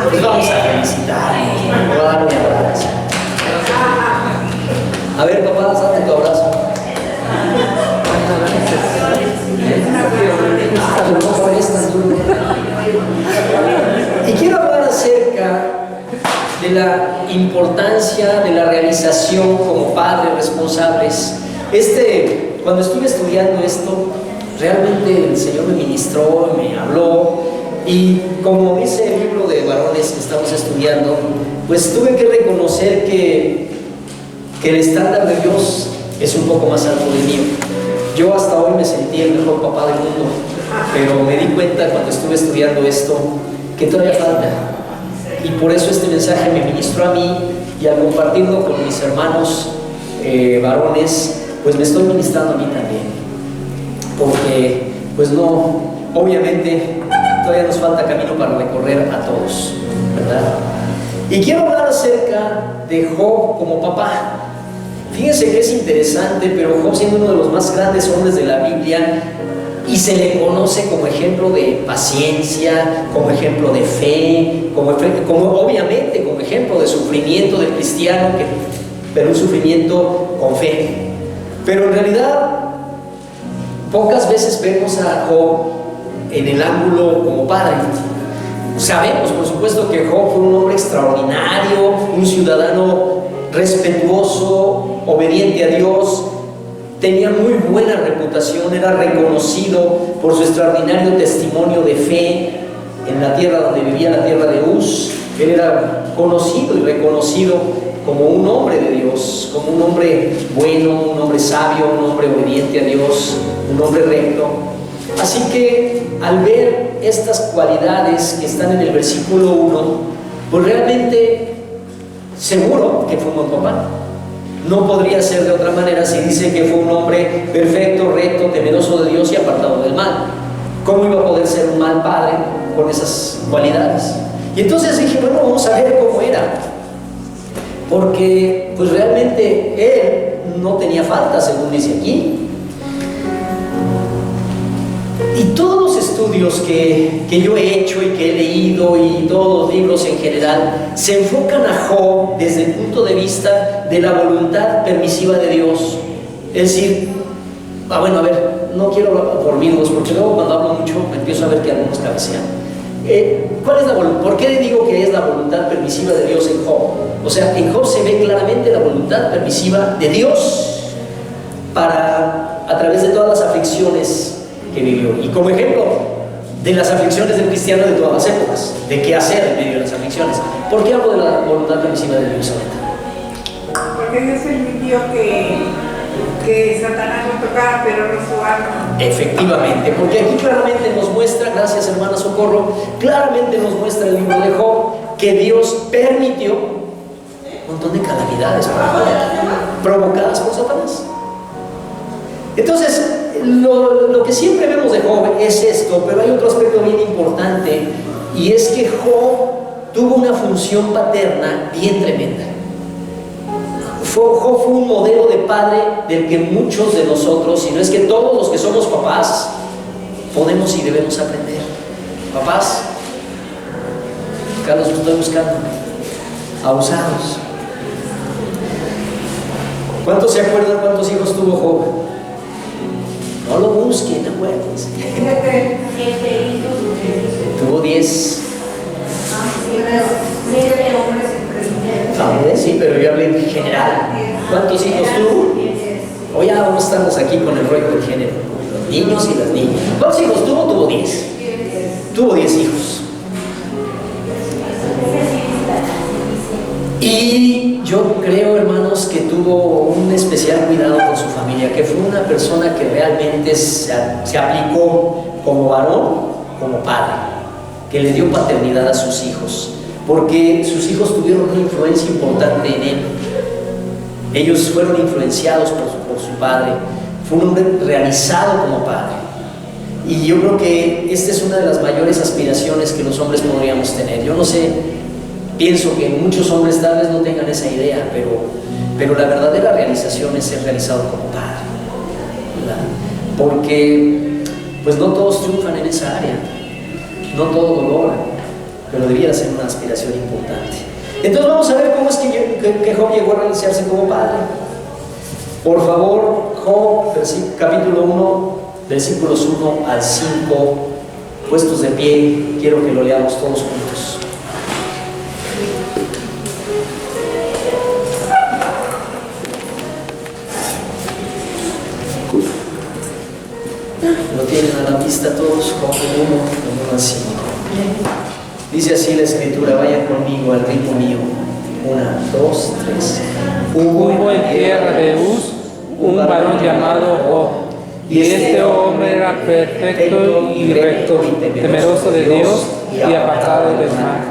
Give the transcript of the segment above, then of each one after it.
Pues vamos a felicitarnos, vamos a dar un abrazo. A ver, papá, date tu abrazo. Y quiero hablar acerca de la importancia de la realización como padres responsables. Cuando estuve estudiando esto, realmente el Señor me ministró, me habló, y como dice el libro de varones que estamos estudiando, pues tuve que reconocer que el estándar de Dios es un poco más alto del mío. Yo hasta hoy me sentí el mejor papá del mundo, pero me di cuenta cuando estuve estudiando esto que todavía falta. Y por eso este mensaje me ministró a mí, y al compartirlo con mis hermanos varones, pues me estoy ministrando a mí también. Porque, pues no, obviamente todavía nos falta camino para recorrer a todos, ¿verdad? Y quiero hablar acerca de Job como papá. Fíjense que es interesante, pero Job, siendo uno de los más grandes hombres de la Biblia, y se le conoce como ejemplo de paciencia, como ejemplo de fe, como obviamente como ejemplo de sufrimiento del cristiano, pero un sufrimiento con fe. Pero en realidad pocas veces vemos a Job en el ángulo como padre. Sabemos, por supuesto, que Job fue un hombre extraordinario, un ciudadano respetuoso, obediente a Dios, tenía muy buena reputación, era reconocido por su extraordinario testimonio de fe en la tierra donde vivía, la tierra de Uz. Él era conocido y reconocido como un hombre de Dios, como un hombre bueno, un hombre sabio, un hombre obediente a Dios, un hombre recto. Así que al ver estas cualidades que están en el versículo 1, pues realmente seguro que fue un buen papá. No podría ser de otra manera si dice que fue un hombre perfecto, recto, temeroso de Dios y apartado del mal. ¿Cómo iba a poder ser un mal padre con esas cualidades? Y entonces dije, bueno, vamos a ver cómo era. Porque pues realmente él no tenía falta, según dice aquí. Y todos los estudios que yo he hecho y que he leído, y todos los libros en general, se enfocan a Job desde el punto de vista de la voluntad permisiva de Dios. Es decir, bueno, a ver, no quiero hablar por amigos, porque luego cuando hablo mucho me empiezo a ver que algunos cabecean. ¿Cuál es la voluntad? ¿Por qué le digo que es la voluntad permisiva de Dios en Job? O sea, en Job se ve claramente la voluntad permisiva de Dios a través de todas las aflicciones que vivió. Y como ejemplo de las aflicciones del cristiano de todas las épocas, de qué hacer en medio de las aflicciones. ¿Por qué hablo de la voluntad permisiva de Dios ahorita? Porque Dios permitió que Satanás lo tocara, pero no su alma. Efectivamente, porque aquí claramente nos muestra, gracias hermana Socorro, claramente nos muestra el libro de Job que Dios permitió un montón de calamidades provocadas por Satanás. Entonces, lo que siempre vemos de Job es esto, pero hay otro aspecto bien importante, y es que Job tuvo una función paterna bien tremenda. Job fue un modelo de padre del que muchos de nosotros, si no es que todos los que somos papás, podemos y debemos aprender. Papás, Carlos, lo estoy buscando, abusados. ¿Cuántos se acuerdan cuántos hijos tuvo Job? No lo busquen, acuérdense. 7 hijos. Tuvo 10. 7 hombres entre Sí, pero yo hablé en general. ¿Cuántos hijos tuvo? O ya no estamos aquí con el rollo del género, los niños y las niñas. ¿Cuántos hijos tuvo? Tuvo 10. Tuvo 10 hijos. Y yo creo, hermanos, que tuvo un especial cuidado con su familia, que fue una persona que realmente se aplicó como varón, como padre, que le dio paternidad a sus hijos, porque sus hijos tuvieron una influencia importante en él. Ellos fueron influenciados por su padre. Fue un hombre realizado como padre. Y yo creo que esta es una de las mayores aspiraciones que los hombres podríamos tener. Yo no sé, pienso que muchos hombres tal vez no tengan esa idea, pero la verdadera realización es ser realizado como padre, ¿verdad? Porque pues no todos triunfan en esa área, no todos lo logran. pero debiera ser una aspiración importante. Entonces vamos a ver cómo es que Job llegó a realizarse como padre. Por favor, Job, capítulo 1, versículos 1 al 5, puestos de pie, quiero que lo leamos todos juntos. Lo tienen a la vista todos, Job 1, 1 al 5. Dice así la escritura, vayan conmigo al ritmo mío. 1, 2, 3. Hubo en tierra de Uz un varón llamado Job, y este hombre era perfecto y recto, temeroso de Dios y apartado del mal.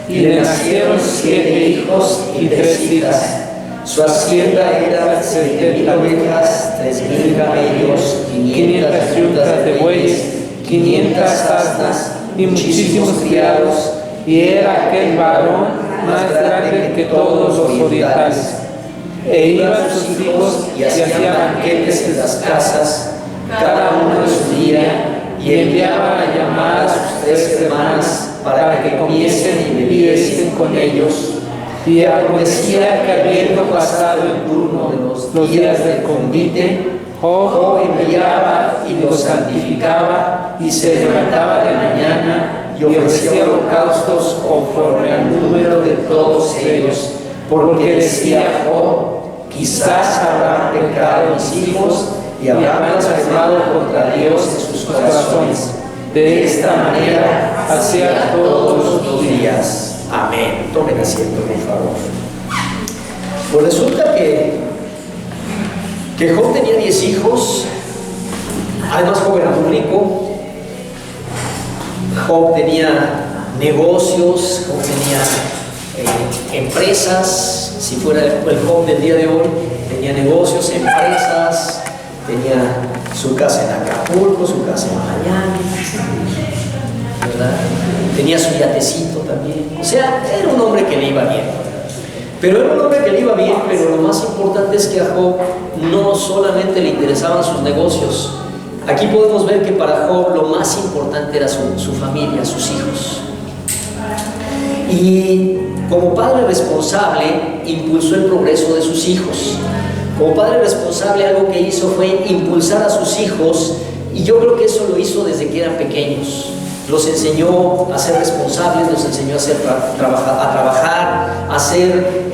Y le nacieron 7 hijos y 3 hijas. Su hacienda era 70,000 ovejas, 3,000 camellos, 500 yuntas de bueyes, 500 asnas y muchísimos criados, y era aquel varón más grande que todos los orientales. E iban sus hijos y hacían banquetes en las casas, cada uno en su día, y enviaba a llamar a sus 3 hermanas para que comiesen y bebiesen con ellos. Y acontecía que habiendo pasado el turno de los días del convite, Job enviaba y los santificaba, y se levantaba de mañana y ofrecía holocaustos conforme al número de todos ellos, porque decía Job: quizás habrán pecado mis hijos y habrán blasfemado contra Dios en sus corazones. De esta manera hacía todos los días. Amén. Tomen asiento, por favor. Pues resulta que Job tenía 10 hijos. Además, Job era muy rico. Job tenía negocios, Job tenía empresas. Si fuera el Job del día de hoy, tenía negocios, empresas, tenía su casa en Acapulco, su casa en Miami, ¿verdad? Tenía su yatecito también. O sea, era un hombre que le iba bien. Pero era un hombre que le iba bien, pero lo más importante es que a Job no solamente le interesaban sus negocios. Aquí podemos ver que para Job lo más importante era su familia, sus hijos. Y como padre responsable, impulsó el progreso de sus hijos. Como padre responsable, algo que hizo fue impulsar a sus hijos, y yo creo que eso lo hizo desde que eran pequeños. Los enseñó a ser responsables, los enseñó a trabajar, a ser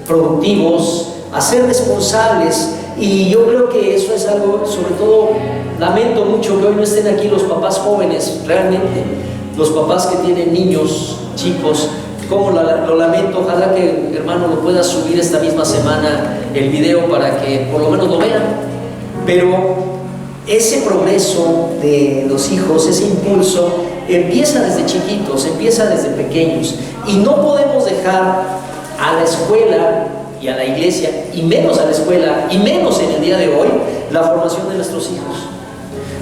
productivos, a ser responsables. Y yo creo que eso es algo, sobre todo, lamento mucho que hoy no estén aquí los papás jóvenes, realmente, los papás que tienen niños, chicos, como lo lamento. Ojalá que, hermano, lo pueda subir esta misma semana el video para que por lo menos lo vean. Pero ese progreso de los hijos, ese impulso, empieza desde chiquitos, empieza desde pequeños. Y no podemos dejar a la escuela y a la iglesia, y menos a la escuela, y menos en el día de hoy, la formación de nuestros hijos.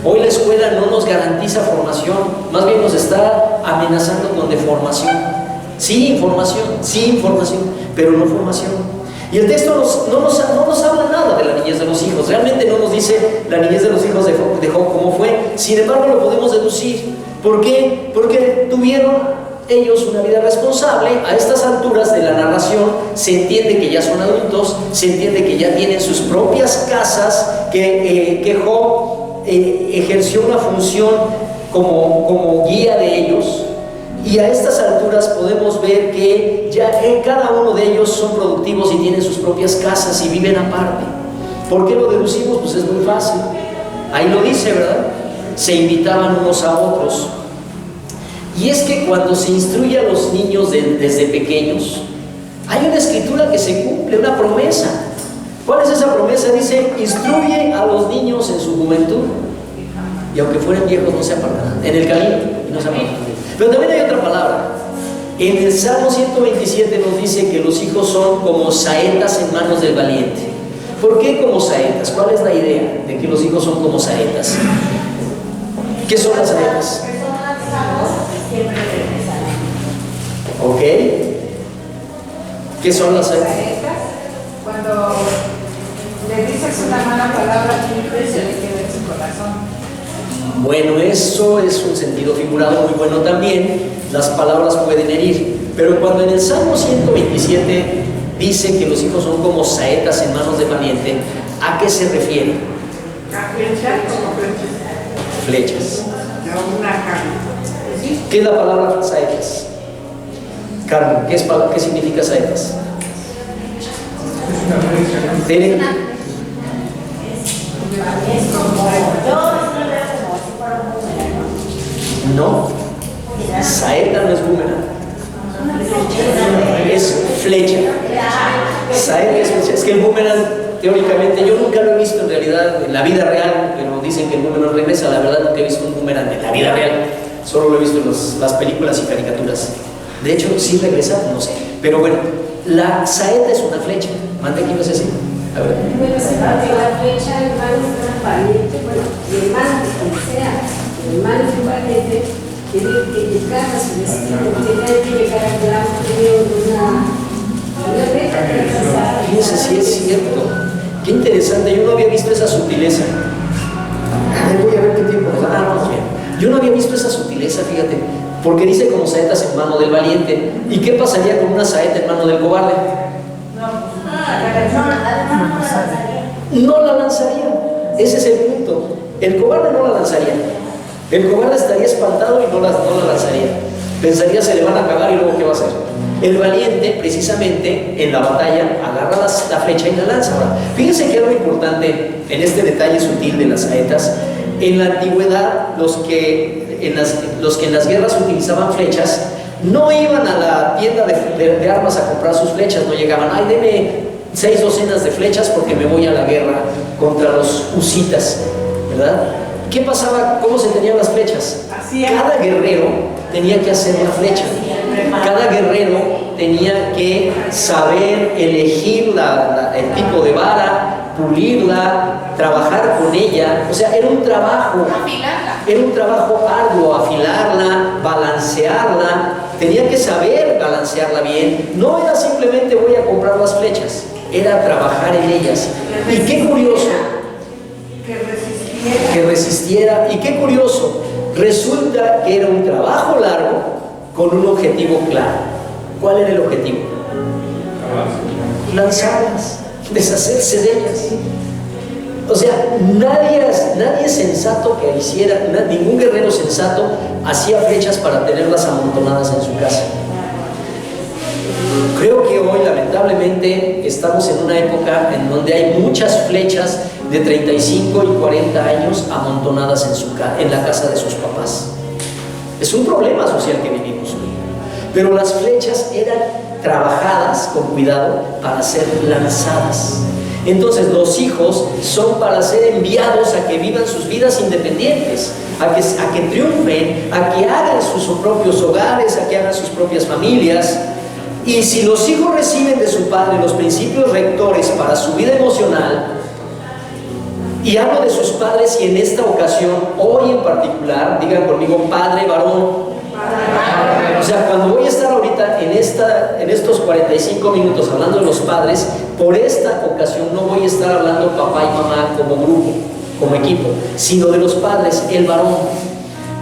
Hoy la escuela no nos garantiza formación, más bien nos está amenazando con deformación. Sí, información, pero no formación. Y el texto no nos habla nada de la niñez de los hijos. Realmente no nos dice la niñez de los hijos de Job cómo fue. Sin embargo, lo podemos deducir. ¿Por qué? Porque tuvieron ellos una vida responsable. A estas alturas de la narración se entiende que ya son adultos, se entiende que ya tienen sus propias casas, que Job ejerció una función como guía de ellos. Y a estas alturas podemos ver que ya cada uno de ellos son productivos y tienen sus propias casas y viven aparte. ¿Por qué lo deducimos? Pues es muy fácil. Ahí lo dice, ¿verdad? Se invitaban unos a otros. Y es que cuando se instruye a los niños desde pequeños, hay una escritura que se cumple, una promesa. ¿Cuál es esa promesa? Dice: instruye a los niños en su juventud, y aunque fueren viejos no se apartarán en el camino y no se apartarán. Pero también hay otra palabra. En el Salmo 127 nos dice que los hijos son como saetas en manos del valiente. ¿Por qué como saetas? ¿Cuál es la idea de que los hijos son como saetas? ¿Qué son las saetas? ¿Ok? ¿Qué son las saetas? Cuando le dices una mala palabra, siempre se le queda en su corazón. Bueno, eso es un sentido figurado muy bueno también. Las palabras pueden herir. Pero cuando en el Salmo 127 dice que los hijos son como saetas en manos de valiente, ¿a qué se refiere? ¿A flechas como flechas? Flechas. A una carne. ¿Qué es la palabra saetas? Carmen, ¿qué significa saetas? Tere. No, saeta no es boomerang, es flecha. Saeta es flecha. Es que el boomerang, teóricamente, yo nunca lo he visto en realidad en la vida real, pero dicen que el boomerang regresa. La verdad, nunca he visto un boomerang en la vida real, solo lo he visto en las películas y caricaturas. De hecho, sí regresa, no sé. Pero bueno, la saeta es una flecha. Mande, ¿qué ibas a decir? A ver. Bueno, se va a la flecha, hermano, es una valiente, bueno, mi hermano, como sea, mi hermano es un valiente, tiene que llegar a su destino, tiene que llegar a clavo, tiene una flecha que pasar. Fíjense, sí es cierto. Qué interesante, yo no había visto esa sutileza. Voy a ver qué tiempo nos da. Vamos bien. Yo no había visto esa sutileza, fíjate, porque dice como saetas en mano del valiente. ¿Y qué pasaría con una saeta en mano del cobarde? No la lanzaría. Ese es el punto. El cobarde no la lanzaría. El cobarde estaría espantado y no la lanzaría. Pensaría, se le van a acabar y luego ¿qué va a hacer? El valiente, precisamente, en la batalla, agarra la flecha y la lanza. Ahora, fíjense que algo importante en este detalle sutil de las saetas. En la antigüedad, los que en las guerras utilizaban flechas, no iban a la tienda de armas a comprar sus flechas, no llegaban, ay, deme 6 docenas de flechas porque me voy a la guerra contra los husitas, ¿verdad? ¿Qué pasaba? ¿Cómo se tenían las flechas? Cada guerrero tenía que hacer una flecha. Cada guerrero tenía que saber elegir el tipo de vara, pulirla, trabajar con ella. O sea, era un trabajo arduo, afilarla, balancearla. Tenía que saber balancearla bien. No era simplemente voy a comprar las flechas, era trabajar en ellas. Y qué curioso que resistiera. Y qué curioso, resulta que era un trabajo largo con un objetivo claro. ¿Cuál era el objetivo? Lanzarlas, deshacerse de ellas. O sea, nadie sensato que hiciera, ningún guerrero sensato hacía flechas para tenerlas amontonadas en su casa. Creo que hoy, lamentablemente, estamos en una época en donde hay muchas flechas de 35 y 40 años amontonadas en la casa de sus papás. Es un problema social que vivimos hoy. Pero las flechas eran trabajadas con cuidado para ser lanzadas. Entonces los hijos son para ser enviados a que vivan sus vidas independientes, a que triunfen, a que hagan sus propios hogares, a que hagan sus propias familias. Y si los hijos reciben de su padre los principios rectores para su vida emocional, y hablo de sus padres y en esta ocasión, hoy en particular, digan conmigo, padre varón. O sea, cuando voy a estar ahorita en estos 45 minutos hablando de los padres, por esta ocasión no voy a estar hablando papá y mamá como grupo, como equipo, sino de los padres, el varón.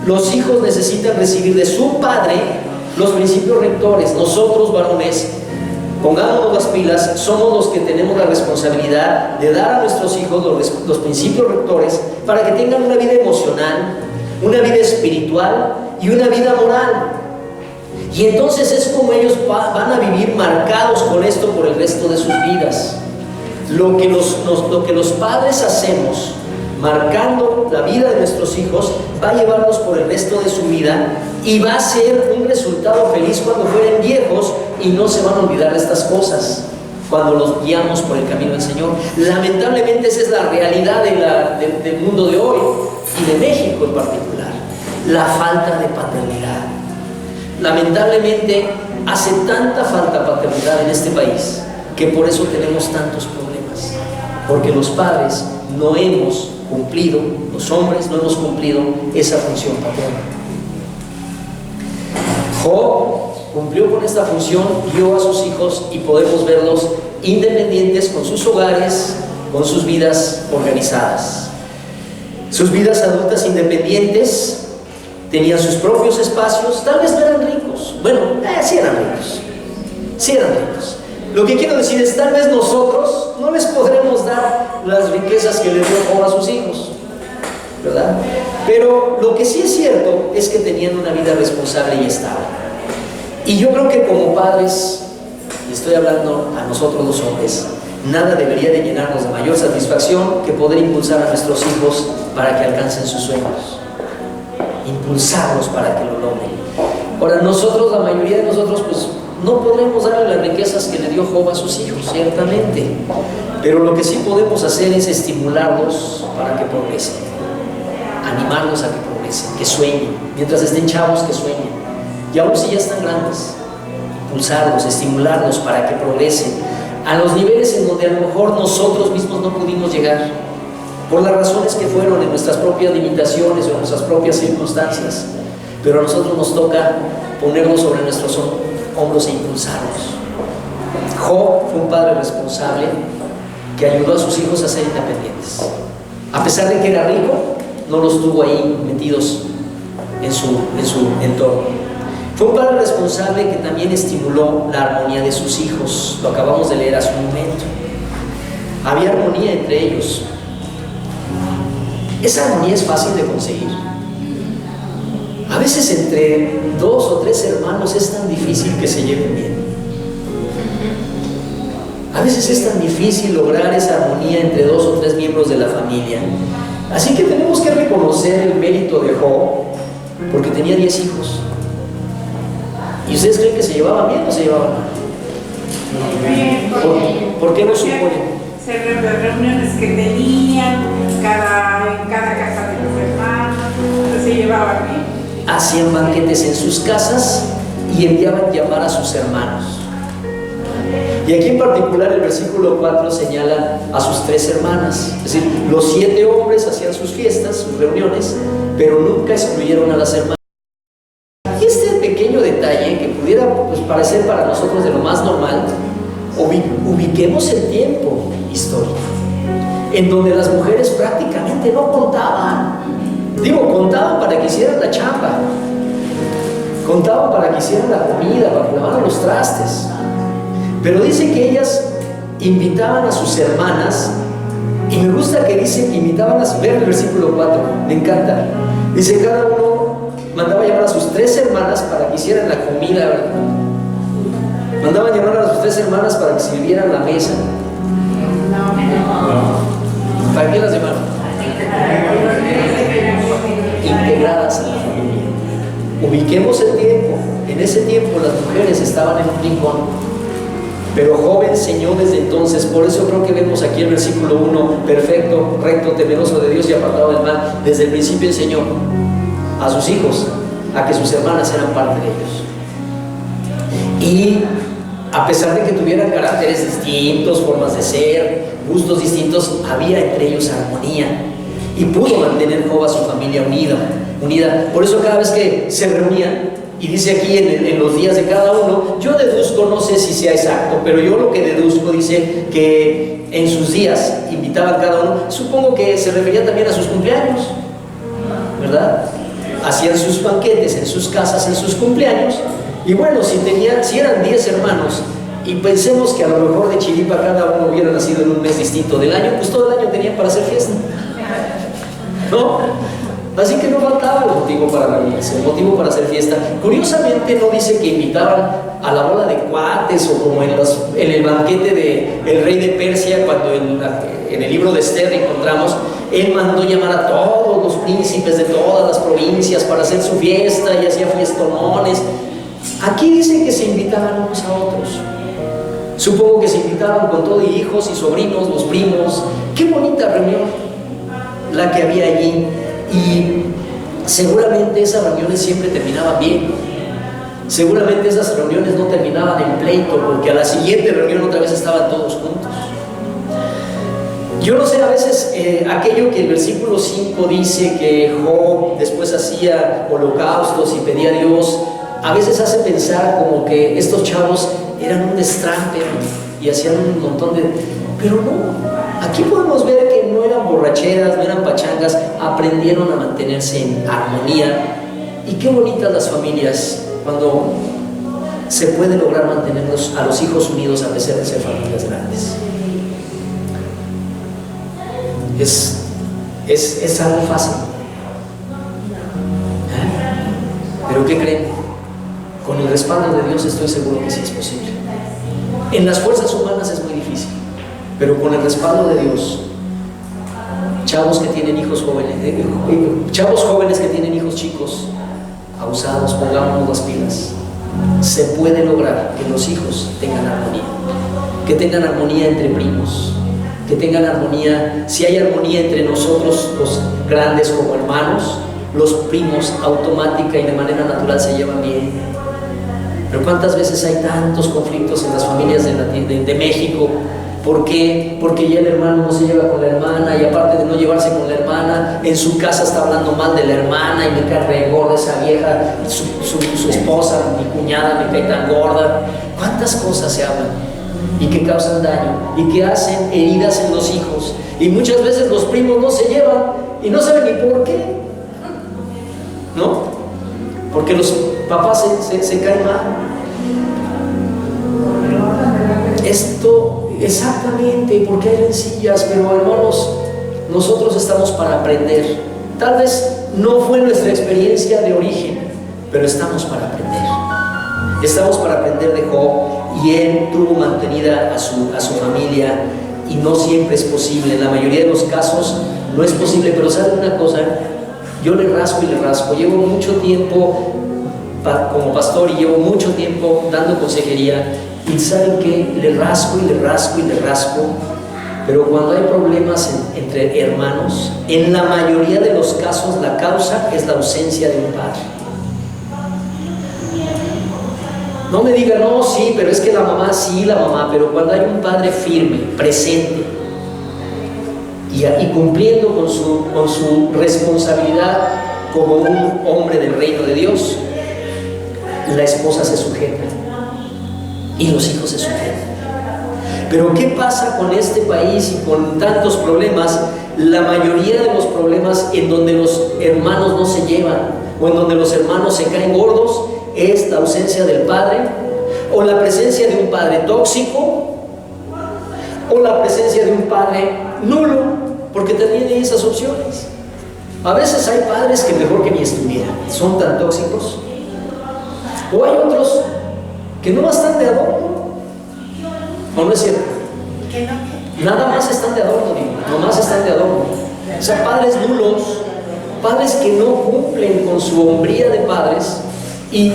Los hijos necesitan recibir de su padre los principios rectores. Nosotros varones, pongámonos las pilas, somos los que tenemos la responsabilidad de dar a nuestros hijos los principios rectores para que tengan una vida emocional, una vida espiritual y una vida moral. Y entonces es como ellos van a vivir marcados con esto por el resto de sus vidas. Lo que los padres hacemos marcando la vida de nuestros hijos va a llevarlos por el resto de su vida y va a ser un resultado feliz cuando fueren viejos y no se van a olvidar de estas cosas cuando los guiamos por el camino del Señor. Lamentablemente esa es la realidad del mundo de hoy y de México en particular, la falta de paternidad. Lamentablemente hace tanta falta paternidad en este país que por eso tenemos tantos problemas, porque los padres no hemos cumplido, los hombres no hemos cumplido esa función paterna. Job cumplió con esta función, guió a sus hijos y podemos verlos independientes con sus hogares, con sus vidas organizadas. sus vidas adultas independientes, tenían sus propios espacios, tal vez no eran ricos. Bueno, sí eran ricos. Sí eran ricos. Lo que quiero decir es, tal vez nosotros no les podremos dar las riquezas que le dio Job a sus hijos, ¿verdad? Pero lo que sí es cierto es que tenían una vida responsable y estable. Y yo creo que como padres, y estoy hablando a nosotros los hombres, nada debería de llenarnos de mayor satisfacción que poder impulsar a nuestros hijos para que alcancen sus sueños. Impulsarlos para que lo logren. Ahora, nosotros, la mayoría de nosotros, pues no podremos darle las riquezas que le dio Job a sus hijos, ciertamente. Pero lo que sí podemos hacer es estimularlos para que progresen, animarlos a que progresen, que sueñen, mientras estén chavos, que sueñen. Y aún si ya están grandes, impulsarlos, estimularlos para que progresen a los niveles en donde a lo mejor nosotros mismos no pudimos llegar, por las razones que fueron en nuestras propias limitaciones o en nuestras propias circunstancias. Pero a nosotros nos toca ponernos sobre nuestros hombros e impulsarlos. Job fue un padre responsable que ayudó a sus hijos a ser independientes. A pesar de que era rico, no los tuvo ahí metidos en su entorno. Fue un padre responsable que también estimuló la armonía de sus hijos. Lo acabamos de leer hace un momento. Había armonía entre ellos. Esa armonía es fácil de conseguir. A veces entre 2 o 3 hermanos es tan difícil que se lleven bien. A veces es tan difícil lograr esa armonía entre 2 o 3 miembros de la familia. Así que tenemos que reconocer el mérito de Job, porque tenía 10 hijos. ¿Y ustedes creen que se llevaban bien o se llevaban mal? Bien, ¿Por qué lo suponen? Las reuniones que tenían en cada casa de los hermanos, se llevaban bien. Hacían banquetes en sus casas y enviaban llamar a sus hermanos. Y aquí en particular el versículo 4 señala a sus 3 hermanas. Es decir, los 7 hombres hacían sus fiestas, sus reuniones, pero nunca excluyeron a las hermanas. Y este pequeño detalle que pudiera parecer para nosotros de lo más normal, ubiquemos el tiempo histórico en donde las mujeres prácticamente no contaban. Contaban para que hicieran la chamba, contaban para que hicieran la comida, para que lavaran los trastes. Pero dice que ellas invitaban a sus hermanas, y me gusta que dice que invitaban a ver el versículo 4, me encanta. Dice, cada uno mandaba llamar a sus 3 hermanas para que hicieran la comida, ¿verdad? Mandaban llamar a sus 3 hermanas para que sirvieran la mesa. ¿Para qué las llamaban? Integradas a la familia. Ubiquemos el tiempo. En ese tiempo las mujeres estaban en un rincón, pero Job enseñó desde entonces. Por eso creo que vemos aquí el versículo 1, perfecto, recto, temeroso de Dios y apartado del mal. Desde el principio enseñó a sus hijos a que sus hermanas eran parte de ellos. Y a pesar de que tuvieran caracteres distintos, formas de ser, gustos distintos, había entre ellos armonía. Y pudo mantener Job a su familia unida. Por eso cada vez que se reunían, y dice aquí en los días de cada uno, yo deduzco, no sé si sea exacto, pero yo lo que deduzco dice que en sus días invitaban cada uno, supongo que se refería también a sus cumpleaños, ¿verdad? Hacían sus banquetes en sus casas en sus cumpleaños. Y bueno, si eran 10 hermanos, y pensemos que a lo mejor de chiripa cada uno hubiera nacido en un mes distinto del año, pues todo el año tenían para hacer fiesta, ¿no? Así que no faltaba el motivo para reunirse, el motivo para hacer fiesta. Curiosamente no dice que invitaban a la bola de cuates o como en el banquete del rey de Persia, cuando en el libro de Esther encontramos, él mandó llamar a todos los príncipes de todas las provincias para hacer su fiesta y hacía fiestonones. Aquí dice que se invitaban unos a otros. Supongo que se invitaban con todo, y hijos y sobrinos, los primos. Qué bonita reunión la que había allí. Y seguramente esas reuniones siempre terminaban bien. Seguramente esas reuniones no terminaban en pleito, porque a la siguiente reunión otra vez estaban todos juntos. Yo no sé, a veces aquello que el versículo 5 dice que Job después hacía holocaustos y pedía a Dios, a veces hace pensar como que estos chavos eran un destrampe y hacían un montón de... Pero no, aquí podemos ver que no era eran borracheras, no eran pachangas, aprendieron a mantenerse en armonía. Y qué bonitas las familias cuando se puede lograr mantenerlos a los hijos unidos a pesar de ser familias grandes. Es algo fácil. ¿Pero qué creen? Con el respaldo de Dios estoy seguro que sí es posible. En las fuerzas humanas es muy difícil, pero con el respaldo de Dios, chavos que tienen hijos jóvenes, chavos jóvenes que tienen hijos chicos, abusados, pongámonos las pilas. Se puede lograr que los hijos tengan armonía, que tengan armonía entre primos, que tengan armonía. Si hay armonía entre nosotros, los grandes como hermanos, los primos automática y de manera natural se llevan bien. Pero ¿cuántas veces hay tantos conflictos en las familias de México? ¿Por qué? Porque ya el hermano no se lleva con la hermana, y aparte de no llevarse con la hermana, en su casa está hablando mal de la hermana y me cae re gorda esa vieja, su esposa, mi cuñada me cae tan gorda. ¿Cuántas cosas se hablan y que causan daño y que hacen heridas en los hijos? Y muchas veces los primos no se llevan y no saben ni por qué, ¿no? Porque los papás se caen mal. Esto exactamente, porque hay rencillas, pero hermanos, nosotros estamos para aprender. Tal vez no fue nuestra experiencia de origen, pero estamos para aprender. Estamos para aprender de Job, y él tuvo mantenida a su familia, y no siempre es posible. En la mayoría de los casos no es posible, pero ¿saben una cosa? Yo le rasco y le rasco. Llevo mucho tiempo como pastor y llevo mucho tiempo dando consejería, y ¿saben qué? Le rasco y le rasco y le rasco. Pero cuando hay problemas entre hermanos, en la mayoría de los casos la causa es la ausencia de un padre. No me digan, no, sí, pero es que la mamá, sí, la mamá, pero cuando hay un padre firme, presente y cumpliendo con su responsabilidad como un hombre del reino de Dios, la esposa se sujeta y los hijos se sujetan. Pero ¿qué pasa con este país y con tantos problemas? La mayoría de los problemas en donde los hermanos no se llevan, o en donde los hermanos se caen gordos, es la ausencia del padre, o la presencia de un padre tóxico, o la presencia de un padre nulo, porque también hay esas opciones. A veces hay padres que mejor que ni estuvieran, son tan tóxicos. O hay otros que no están de adorno. ¿O no es cierto? Nada más están de adorno, digo, nomás están de adorno. O sea, padres nulos, padres que no cumplen con su hombría de padres, y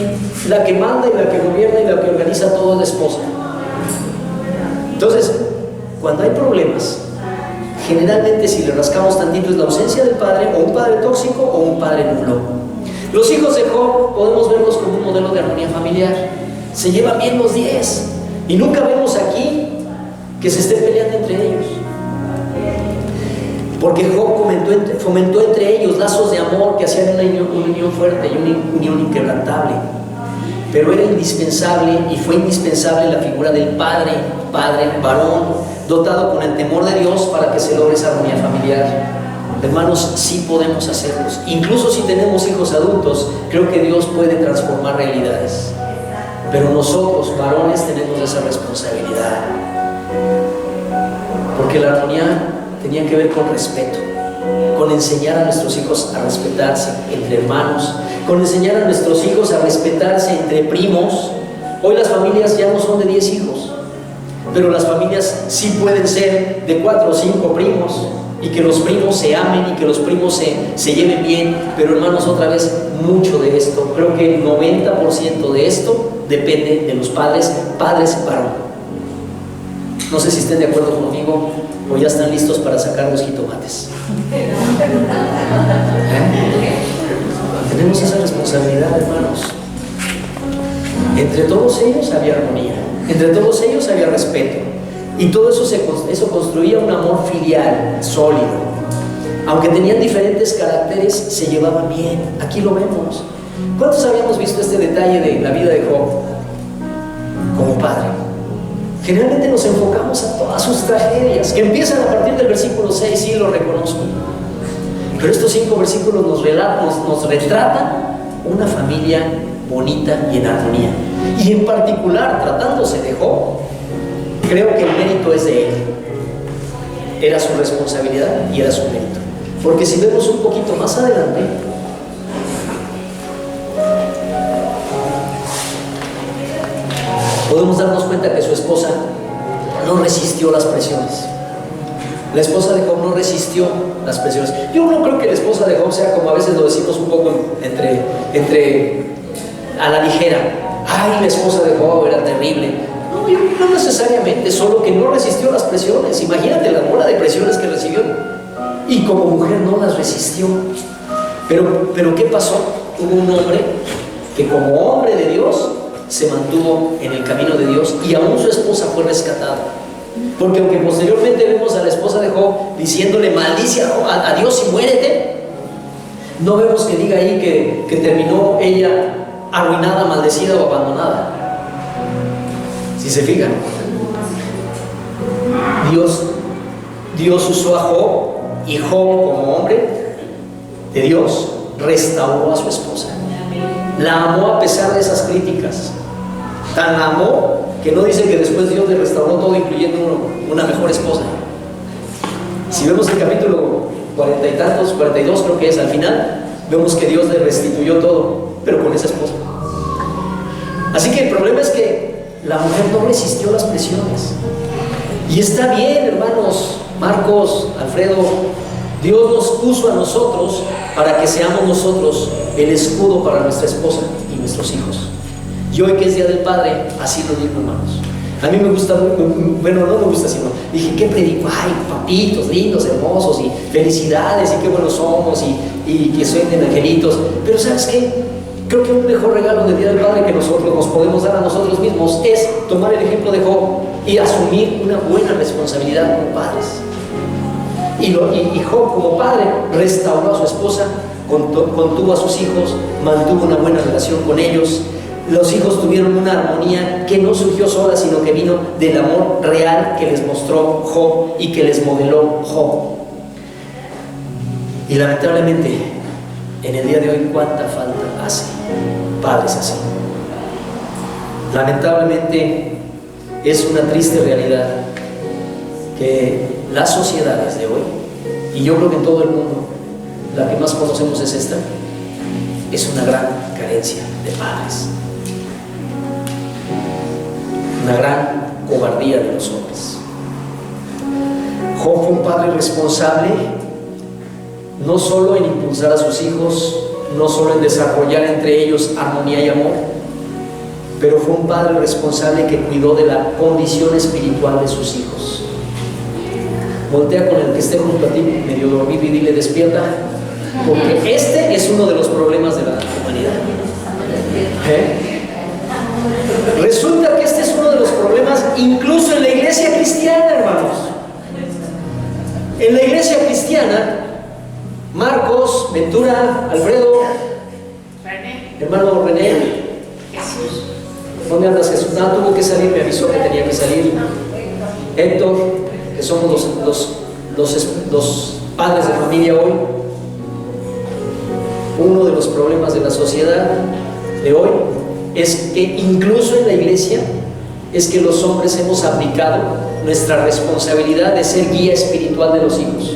la que manda y la que gobierna y la que organiza todo es la esposa. Entonces, cuando hay problemas, generalmente si le rascamos tantito es la ausencia del padre, o un padre tóxico o un padre nulo. Los hijos de Job podemos verlos como un modelo de armonía familiar. Se llevan bien los 10 y nunca vemos aquí que se estén peleando entre ellos, porque Job fomentó entre ellos lazos de amor que hacían una unión fuerte y una unión inquebrantable. Pero era indispensable, y fue indispensable, la figura del padre varón, dotado con el temor de Dios para que se logre esa armonía familiar. Hermanos, sí podemos hacerlos. Incluso si tenemos hijos adultos, creo que Dios puede transformar realidades. Pero nosotros, varones, tenemos esa responsabilidad. Porque la armonía tenía que ver con respeto, con enseñar a nuestros hijos a respetarse entre hermanos, con enseñar a nuestros hijos a respetarse entre primos. Hoy las familias ya no son de 10 hijos, pero las familias sí pueden ser de 4 o 5 primos, y que los primos se amen y que los primos se lleven bien. Pero hermanos, otra vez, mucho de esto, creo que el 90% de esto depende de los padres varón. No sé si estén de acuerdo conmigo o ya están listos para sacar los jitomates. Tenemos esa responsabilidad, hermanos. Entre todos ellos había armonía, entre todos ellos había respeto, y todo eso construía un amor filial sólido. Aunque tenían diferentes caracteres, se llevaban bien. Aquí lo vemos. ¿Cuántos habíamos visto este detalle de la vida de Job como padre? Generalmente nos enfocamos a todas sus tragedias, que empiezan a partir del versículo 6, sí lo reconozco. Pero estos 5 versículos nos retratan una familia bonita y en armonía. Y en particular, tratándose de Job, creo que el mérito es de él. Era su responsabilidad y era su mérito. Porque si vemos un poquito más adelante, podemos darnos cuenta que su esposa no resistió las presiones. La esposa de Job no resistió las presiones. Yo no creo que la esposa de Job sea como a veces lo decimos un poco entre a la ligera. Ay, la esposa de Job era terrible. No necesariamente, solo que no resistió las presiones. Imagínate la bola de presiones que recibió. Y como mujer no las resistió. Pero ¿qué pasó? Hubo un hombre que como hombre de Dios se mantuvo en el camino de Dios y aún su esposa fue rescatada. Porque aunque posteriormente vemos a la esposa de Job diciéndole maldice a Dios y muérete, no vemos que diga ahí que terminó ella arruinada, maldecida o abandonada. Si se fijan, Dios usó a Job y Job como hombre de Dios restauró a su esposa. La amó a pesar de esas críticas. Tan amó que no dice que después Dios le restauró todo, incluyendo una mejor esposa. Si vemos el capítulo 40 y tantos, 42 creo que es al final, vemos que Dios le restituyó todo, pero con esa esposa. Así que el problema es que la mujer no resistió las presiones. Y está bien, hermanos, Marcos, Alfredo, Dios nos puso a nosotros para que seamos nosotros el escudo para nuestra esposa y nuestros hijos. Y hoy que es Día del Padre, así lo digo, hermanos. A mí me gusta, bueno, no me gusta, sino dije, ¿qué predico? Ay, papitos lindos, hermosos, y felicidades, y qué buenos somos, y que suenen angelitos. Pero ¿sabes qué? Creo que un mejor regalo del Día del Padre que nosotros nos podemos dar a nosotros mismos es tomar el ejemplo de Job y asumir una buena responsabilidad como padres. Y Job como padre restauró a su esposa, contuvo a sus hijos, mantuvo una buena relación con ellos. Los hijos tuvieron una armonía que no surgió sola, sino que vino del amor real que les mostró Job y que les modeló Job. Y lamentablemente, en el día de hoy, ¿cuánta falta hace padres así? Lamentablemente, es una triste realidad que las sociedades de hoy, y yo creo que en todo el mundo, la que más conocemos es esta, es una gran carencia de padres. Una gran cobardía de los hombres. Job fue un padre responsable, no solo en impulsar a sus hijos, no solo en desarrollar entre ellos armonía y amor, pero fue un padre responsable que cuidó de la condición espiritual de sus hijos. Voltea con el que esté junto a ti, medio dormido, y dile, despierta, porque este es uno de los problemas de la humanidad. Resulta que este es uno de los problemas incluso en la iglesia cristiana, hermanos. En la iglesia cristiana, Marcos, Ventura, Alfredo, hermano René, Jesús. ¿dónde andas, Jesús? No, tuvo que salir, me avisó que tenía que salir. Héctor, que somos los padres de familia hoy. Uno de los problemas de la sociedad de hoy es que incluso en la iglesia es que los hombres hemos aplicado nuestra responsabilidad de ser guía espiritual de los hijos.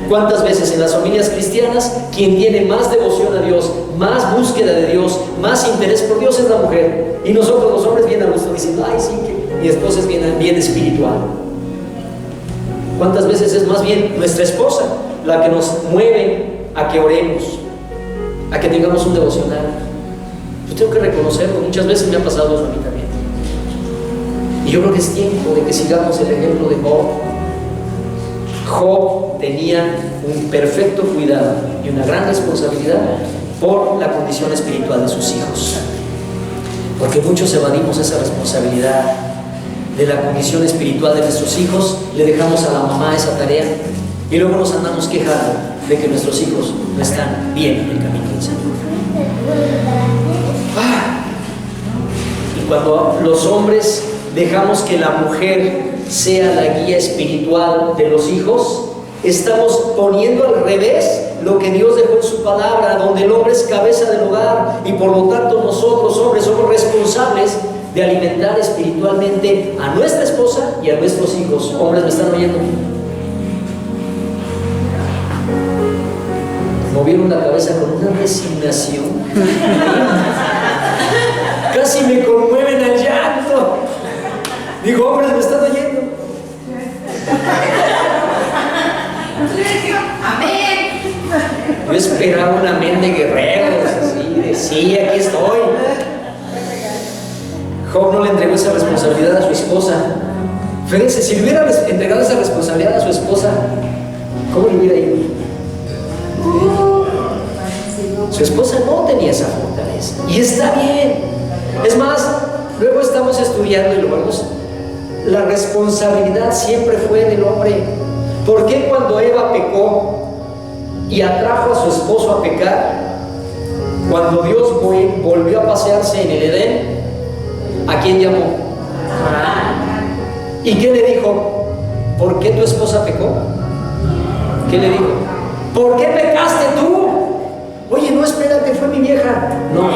¿Cuántas veces en las familias cristianas quien tiene más devoción a Dios, más búsqueda de Dios, más interés por Dios es la mujer? Y nosotros los hombres bien a gusto diciendo, ay sí, que mi esposa es bien espiritual. ¿Cuántas veces es más bien nuestra esposa la que nos mueve a que oremos, a que tengamos un devocional? Yo tengo que reconocerlo, muchas veces me ha pasado eso a mí también. Y yo creo que es tiempo de que sigamos el ejemplo de Job. Job tenía un perfecto cuidado y una gran responsabilidad por la condición espiritual de sus hijos. Porque muchos evadimos esa responsabilidad de la condición espiritual de nuestros hijos, le dejamos a la mamá esa tarea y luego nos andamos quejando de que nuestros hijos no están bien en el camino del Señor. Y cuando los hombres dejamos que la mujer sea la guía espiritual de los hijos, estamos poniendo al revés lo que Dios dejó en su palabra, donde el hombre es cabeza del hogar y por lo tanto nosotros hombres somos responsables de alimentar espiritualmente a nuestra esposa y a nuestros hijos. Hombres, ¿me están oyendo? Movieron la cabeza con una resignación. Casi me conmueven al llanto. Digo, hombres, ¿me están oyendo? Amén. Yo esperaba un amén de guerreros, así, de sí, aquí estoy. Job no le entregó esa responsabilidad a su esposa. Fíjense, si le hubiera entregado esa responsabilidad a su esposa, ¿cómo le hubiera ido? Su esposa no tenía esa fortaleza. Y está bien. Es más, luego estamos estudiando y lo vemos. La responsabilidad siempre fue del hombre. ¿Por qué cuando Eva pecó y atrajo a su esposo a pecar, cuando Dios volvió a pasearse en el Edén, ¿a quién llamó? ¿Y qué le dijo? ¿Por qué tu esposa pecó? ¿Qué le dijo? ¿Por qué pecaste tú? Oye, no, espérate, fue mi vieja. No,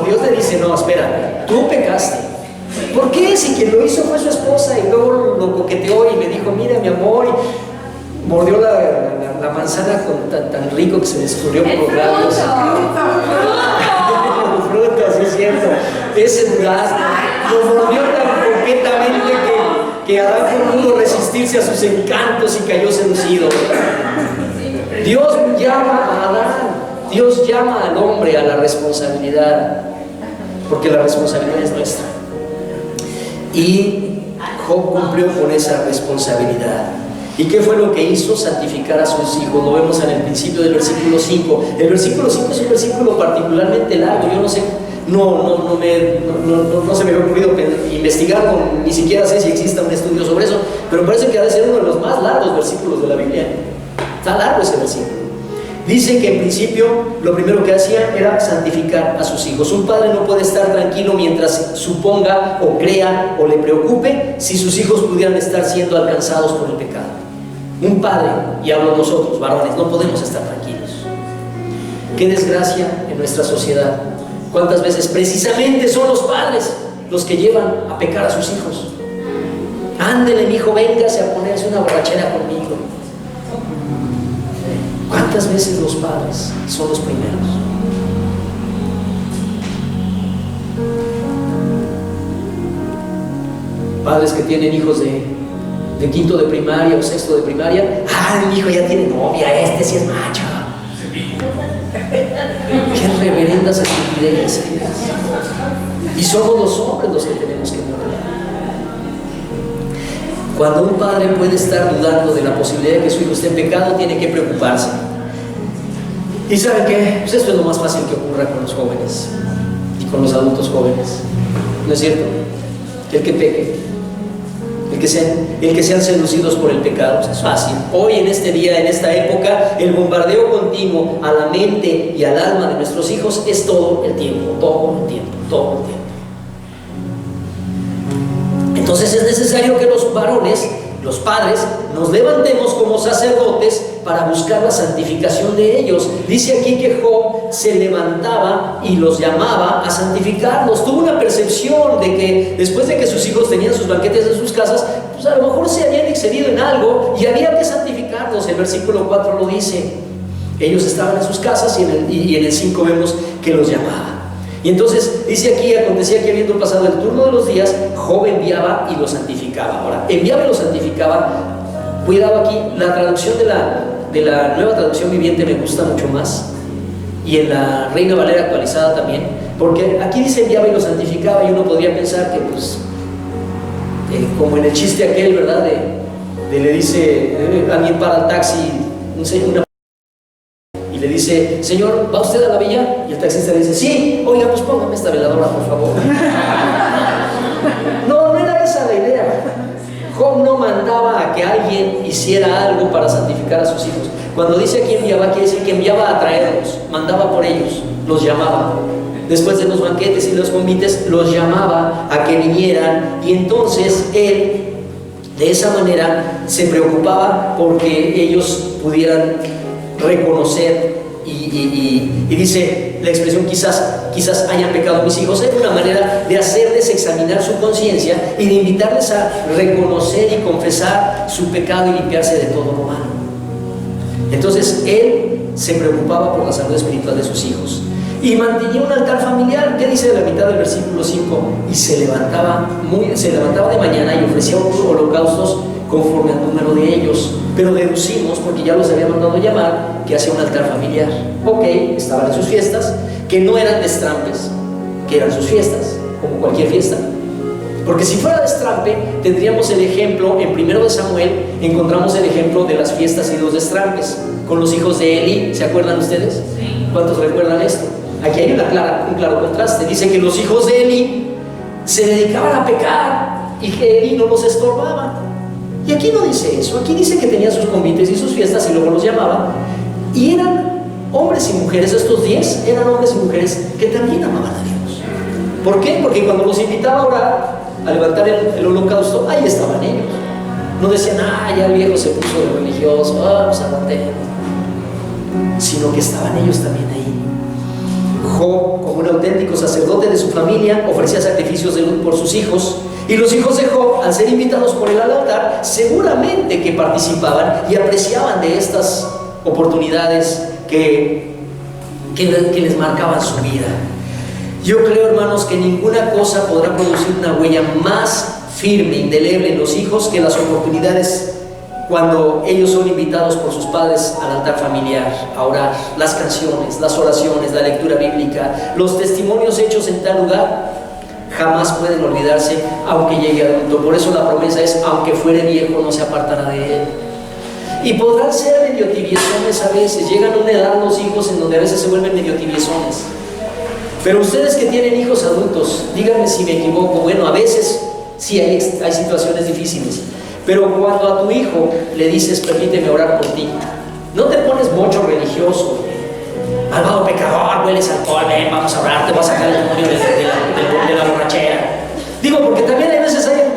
Dios le dice, no, espera, tú pecaste. ¿Por qué? Si quien lo hizo fue su esposa y luego lo coqueteó y le dijo, mira mi amor, y mordió la manzana con tan rico que se le escurrió por los labios. Fruto, sí es cierto. Ese durazno lo mordió tan coquetamente que Adán no pudo resistirse a sus encantos y cayó seducido. Dios llama a Adán, Dios llama al hombre a la responsabilidad, porque la responsabilidad es nuestra. Y Job cumplió con esa responsabilidad. ¿Y qué fue lo que hizo? Santificar a sus hijos. Lo vemos en el principio del versículo 5. El versículo 5 es un versículo particularmente largo. Yo no sé, no se me había ocurrido investigarlo, ni siquiera sé si exista un estudio sobre eso, pero me parece que ha de ser uno de los más largos versículos de la Biblia. Está largo ese versículo. Dice que en principio lo primero que hacía era santificar a sus hijos. Un padre no puede estar tranquilo mientras suponga o crea o le preocupe si sus hijos pudieran estar siendo alcanzados por el pecado. Un padre, y hablo nosotros, varones, no podemos estar tranquilos. Qué desgracia en nuestra sociedad. ¿Cuántas veces precisamente son los padres los que llevan a pecar a sus hijos? Ándele, mi hijo, véngase a ponerse una borrachera conmigo. ¿Cuántas veces los padres son los primeros? Padres que tienen hijos de quinto de primaria o sexto de primaria. ¡Ah, mi hijo ya tiene novia! Este sí es macho. ¡Qué reverendas estupideces! Y somos los hombres los que tenemos que morir. Cuando un padre puede estar dudando de la posibilidad de que su hijo esté en pecado, tiene que preocuparse. ¿Y saben qué? Pues esto es lo más fácil que ocurra con los jóvenes y con los adultos jóvenes. ¿No es cierto? El que peque, el que sean seducidos por el pecado, pues es fácil. Hoy en este día, en esta época, el bombardeo continuo a la mente y al alma de nuestros hijos es todo el tiempo. Entonces es necesario que los varones, los padres, nos levantemos como sacerdotes para buscar la santificación de ellos. Dice aquí que Job se levantaba y los llamaba a santificarlos. Tuvo una percepción de que después de que sus hijos tenían sus banquetes en sus casas, pues a lo mejor se habían excedido en algo y había que santificarlos. El versículo 4 lo dice. Ellos estaban en sus casas y en el 5 vemos que los llamaba. Y entonces dice aquí, acontecía que habiendo pasado el turno de los días, Job enviaba y los santificaba. Ahora, enviaba y los santificaba. Cuidado aquí, la traducción de la Nueva Traducción Viviente me gusta mucho más, y en la Reina Valera actualizada también, porque aquí dice enviaba y los santificaba, y uno podría pensar que pues como en el chiste aquel, ¿verdad? De le dice, alguien para el taxi, y le dice, señor, ¿va usted a la villa? Y el taxista le dice, sí. Oiga, pues póngame esta veladora, por favor. No era esa la idea. Job no mandaba a que alguien hiciera algo para santificar a sus hijos. Cuando dice aquí enviaba, quiere decir que enviaba a traerlos, mandaba por ellos, los llamaba. después de los banquetes y los convites, los llamaba a que vinieran, y entonces él de esa manera se preocupaba porque ellos pudieran reconocer y dice la expresión quizás hayan pecado mis hijos. Era una manera de hacerles examinar su conciencia y de invitarles a reconocer y confesar su pecado y limpiarse de todo lo malo. Entonces él se preocupaba por la salud espiritual de sus hijos y mantenía un altar familiar. ¿Qué dice de la mitad del versículo 5? Y se levantaba de mañana y ofrecía holocaustos conforme al número de ellos. Pero deducimos, porque ya los había mandado llamar, que hacía un altar familiar. Ok, estaban en sus fiestas, que no eran destrampes, que eran sus fiestas, como cualquier fiesta. Porque si fuera destrampe, tendríamos el ejemplo, en 1 de Samuel, encontramos el ejemplo de las fiestas y los destrampes, con los hijos de Eli. ¿Se acuerdan ustedes? ¿Cuántos recuerdan esto? Aquí hay un claro contraste. Dice que los hijos de Eli se dedicaban a pecar y que Eli no los estorbaba. Y aquí no dice eso. Aquí dice que tenían sus convites y sus fiestas y luego los llamaba. Y eran hombres y mujeres, estos 10 eran hombres y mujeres que también amaban a Dios. ¿Por qué? Porque cuando los invitaba a orar, a levantar el holocausto, ahí estaban ellos. No decían, ya el viejo se puso de religioso, pues aguantemos. Sino que estaban ellos también ahí. Job, como un auténtico sacerdote de su familia, ofrecía sacrificios de luz por sus hijos. Y los hijos de Job, al ser invitados por él al altar, seguramente que participaban y apreciaban de estas oportunidades que les marcaban su vida. Yo creo, hermanos, que ninguna cosa podrá producir una huella más firme, indeleble en los hijos que las oportunidades cuando ellos son invitados por sus padres al altar familiar a orar. Las canciones, las oraciones, la lectura bíblica, los testimonios hechos en tal lugar jamás pueden olvidarse aunque llegue adulto. Por eso la promesa es: aunque fuere viejo no se apartará de él. Y podrán ser medio tibiezones a veces. Llegan a una edad los hijos en donde a veces se vuelven medio tibiezones. Pero ustedes que tienen hijos adultos, díganme si me equivoco. Bueno, a veces sí hay situaciones difíciles, pero cuando a tu hijo le dices: permíteme orar por ti, no te pones mocho religioso, malvado pecador, hueles alcohol, ven, vamos a orar, te vas a sacar el demonio de la borrachera. Digo, porque también hay veces hay de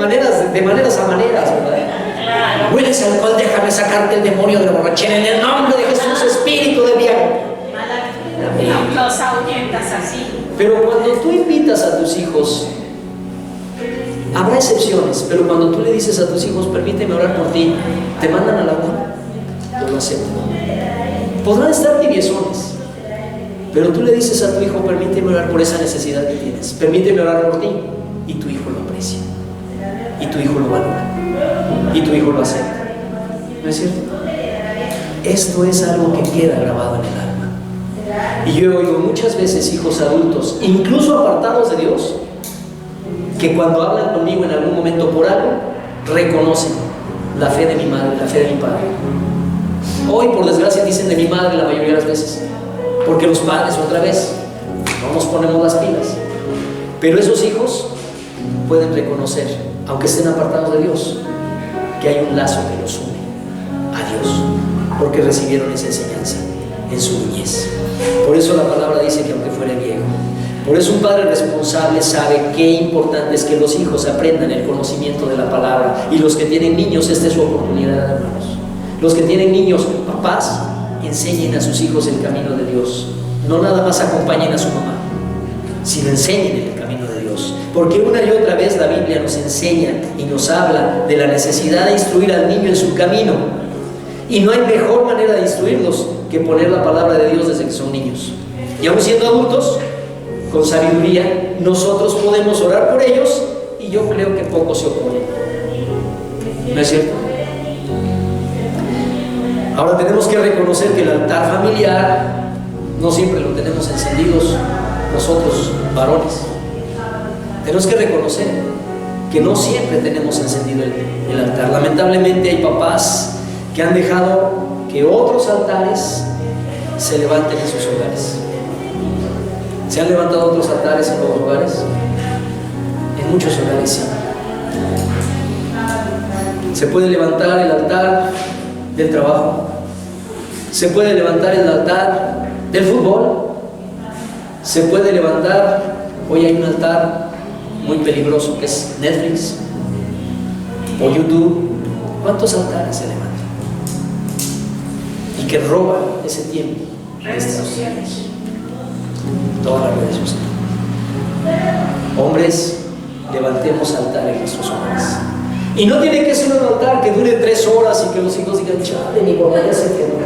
maneras a maneras, ¿verdad? Hueles alcohol, déjame sacarte el demonio de la borrachera en el nombre de Jesús, espíritu del bien. Los ahuyentas así. Pero cuando tú invitas a tus hijos, habrá excepciones, pero cuando tú le dices a tus hijos: permíteme orar por ti, te mandan a la boda, pues lo aceptan. Podrán estar tibiezones, pero tú le dices a tu hijo: permíteme orar por esa necesidad que tienes, permíteme orar por ti, y tu hijo lo aprecia, y tu hijo lo valora, y tu hijo lo acepta. ¿No es cierto? Esto es algo que queda grabado en el alma. Y yo he oído muchas veces hijos adultos, incluso apartados de Dios, que cuando hablan conmigo en algún momento por algo, reconocen la fe de mi madre, la fe de mi padre. Hoy, por desgracia, dicen de mi madre la mayoría de las veces, porque los padres, otra vez, no nos ponemos las pilas. Pero esos hijos pueden reconocer, aunque estén apartados de Dios, que hay un lazo que los une a Dios, porque recibieron esa enseñanza en su niñez. Por eso la palabra dice que aunque fuera viejo. Por eso un padre responsable sabe qué importante es que los hijos aprendan el conocimiento de la palabra. Y los que tienen niños, esta es su oportunidad, hermanos. Los que tienen niños, papás, enseñen a sus hijos el camino de Dios. No nada más acompañen a su mamá, sino enseñen el camino de Dios. Porque una y otra vez la Biblia nos enseña y nos habla de la necesidad de instruir al niño en su camino. Y no hay mejor manera de instruirlos que poner la palabra de Dios desde que son niños. Y aún siendo adultos, con sabiduría, nosotros podemos orar por ellos, y yo creo que pocos se oponen. ¿No es cierto? Ahora tenemos que reconocer que el altar familiar no siempre lo tenemos encendidos nosotros, varones. Tenemos que reconocer que no siempre tenemos encendido el altar. Lamentablemente hay papás que han dejado que otros altares se levanten en sus hogares. ¿Se han levantado otros altares en los hogares? En muchos hogares sí. Se puede levantar el altar del trabajo, se puede levantar el altar del fútbol, Se puede levantar, hoy hay un altar muy peligroso que es Netflix o YouTube. ¿Cuántos altares se levantan? Y que roban ese tiempo. Redes sociales. Todas las redes sociales. Hombres, levantemos altar en nuestros hogares. Y no tiene que ser un altar que dure 3 horas y que los hijos digan, chale, mi papá ya se quedó.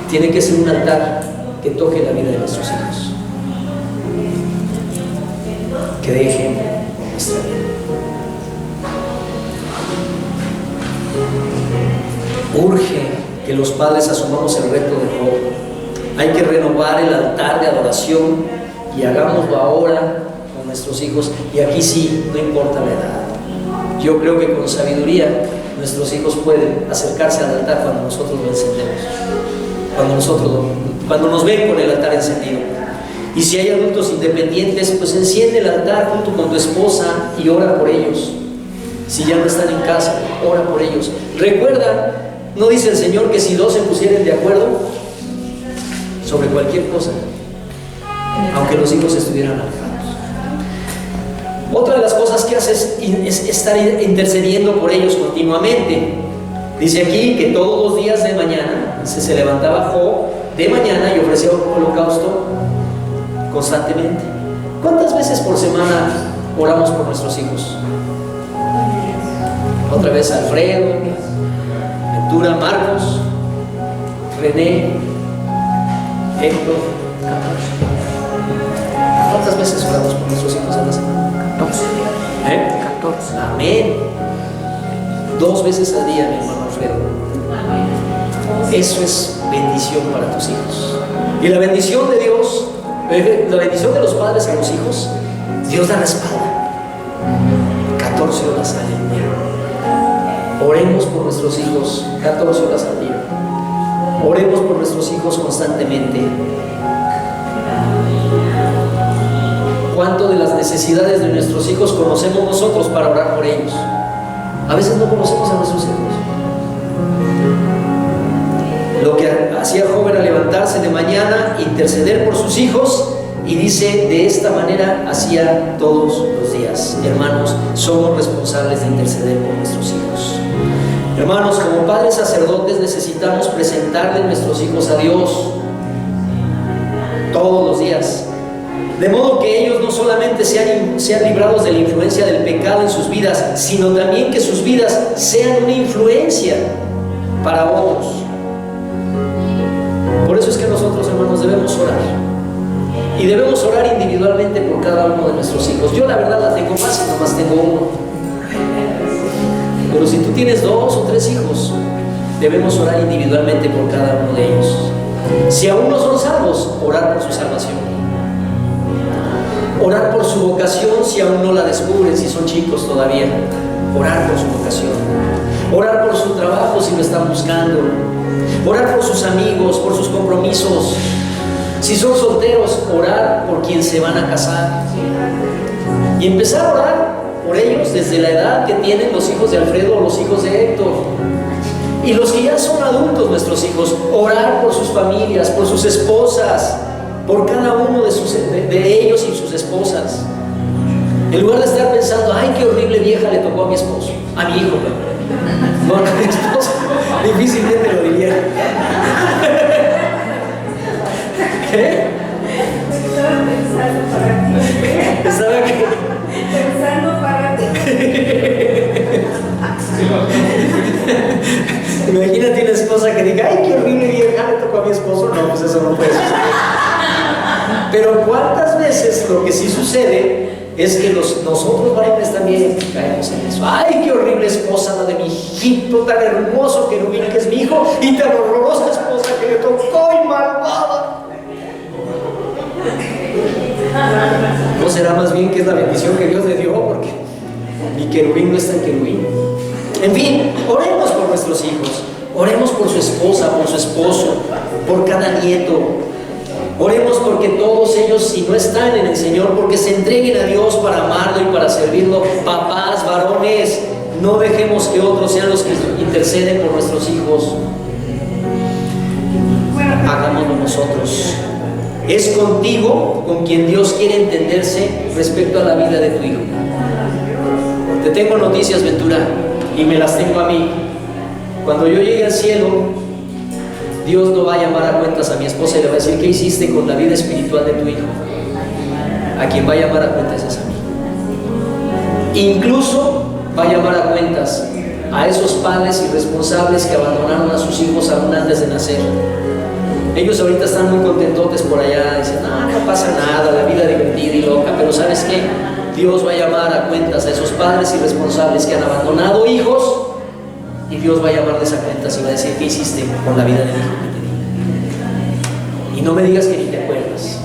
Tiene que ser un altar que toque la vida de nuestros hijos, que dé ejemplo en nuestra vida. Urge que los padres asumamos el reto de Job. Hay que renovar el altar de adoración y hagámoslo ahora con nuestros hijos. Y aquí sí, no importa la edad. Yo creo que con sabiduría nuestros hijos pueden acercarse al altar cuando nosotros lo encendemos, cuando nos ven con el altar encendido. Y si hay adultos independientes, pues enciende el altar junto con tu esposa y ora por ellos. Si ya no están en casa, ora por ellos. Recuerda, ¿no dice el Señor que si 2 se pusieren de acuerdo sobre cualquier cosa, aunque los hijos estuvieran alejados? Otra de las cosas que hace es estar intercediendo por ellos continuamente. Dice aquí que todos los días de mañana se levantaba Job de mañana y ofrecía holocausto constantemente. ¿Cuántas veces por semana oramos por nuestros hijos? Otra vez Alfredo, Ventura, Marcos, René, Héctor. ¿Cuántas veces oramos por nuestros hijos a la semana? 14. 14. Amén. 2 veces al día, mi hermano Alfredo. Eso es bendición para tus hijos. Y la bendición de Dios, la bendición de los padres a los hijos, Dios la respalda. 14 horas al día. Oremos por nuestros hijos 14 horas al día. Oremos por nuestros hijos constantemente. ¿Cuánto de las necesidades de nuestros hijos conocemos nosotros para orar por ellos? A veces no conocemos a nuestros hijos. Lo que hacía Job era levantarse de mañana, interceder por sus hijos, y dice, de esta manera hacía todos los días. Hermanos, somos responsables de interceder por nuestros hijos. Hermanos, como padres sacerdotes necesitamos presentarle nuestros hijos a Dios todos los días, de modo que ellos no solamente sean librados de la influencia del pecado en sus vidas, sino también que sus vidas sean una influencia para otros. Por eso es que nosotros, hermanos, debemos orar. Y debemos orar individualmente por cada uno de nuestros hijos. Yo la verdad la tengo más y nomás tengo uno. Pero si tú tienes 2 o 3 hijos, debemos orar individualmente por cada uno de ellos. Si aún no son salvos, orar por su salvación. Orar por su vocación si aún no la descubren, si son chicos todavía. Orar por su vocación. Orar por su trabajo si lo están buscando. Orar por sus amigos, por sus compromisos. Si son solteros, orar por quien se van a casar. Y empezar a orar por ellos desde la edad que tienen los hijos de Alfredo o los hijos de Héctor. Y los que ya son adultos, nuestros hijos, orar por sus familias, por sus esposas, por cada uno de ellos y sus esposas. En lugar de estar pensando, ay, qué horrible vieja le tocó a mi esposo, a mi hijo. No, a mi esposo, difícilmente lo diría. ¿Qué? Estaba pensando para ti. ¿Sabe qué? Pensando para ti. Imagínate una esposa que diga, ay, qué horrible vieja le tocó a mi esposo. No, pues eso no puede suceder. Pero ¿cuántas veces lo que sí sucede es que nosotros varones también caemos en eso? Ay, qué horrible esposa la de mi hijito, tan hermoso querubín que es mi hijo, y tan horrorosa esposa que le tocó y malvada. ¿No será más bien que es la bendición que Dios le dio? Porque mi querubín no es tan querubín. En fin, oremos por nuestros hijos, oremos por su esposa, por su esposo, por cada nieto. Oremos porque todos ellos, si no están en el Señor, porque se entreguen a Dios para amarlo y para servirlo. Papás, varones, no dejemos que otros sean los que interceden por nuestros hijos. Hagámoslo nosotros. Es contigo con quien Dios quiere entenderse respecto a la vida de tu hijo. Te tengo noticias, Ventura, y me las tengo a mí. Cuando yo llegue al cielo, Dios no va a llamar a cuentas a mi esposa y le va a decir: ¿qué hiciste con la vida espiritual de tu hijo? A quien va a llamar a cuentas es a mí. Incluso va a llamar a cuentas a esos padres irresponsables que abandonaron a sus hijos aún antes de nacer. Ellos ahorita están muy contentotes por allá, dicen: no pasa nada, la vida divertida y loca. Pero ¿sabes qué? Dios va a llamar a cuentas a esos padres irresponsables que han abandonado hijos, y Dios va a llamarles a cuentas y va a decir: ¿qué hiciste con la vida del hijo que te di? Y no me digas que ni te acuerdas.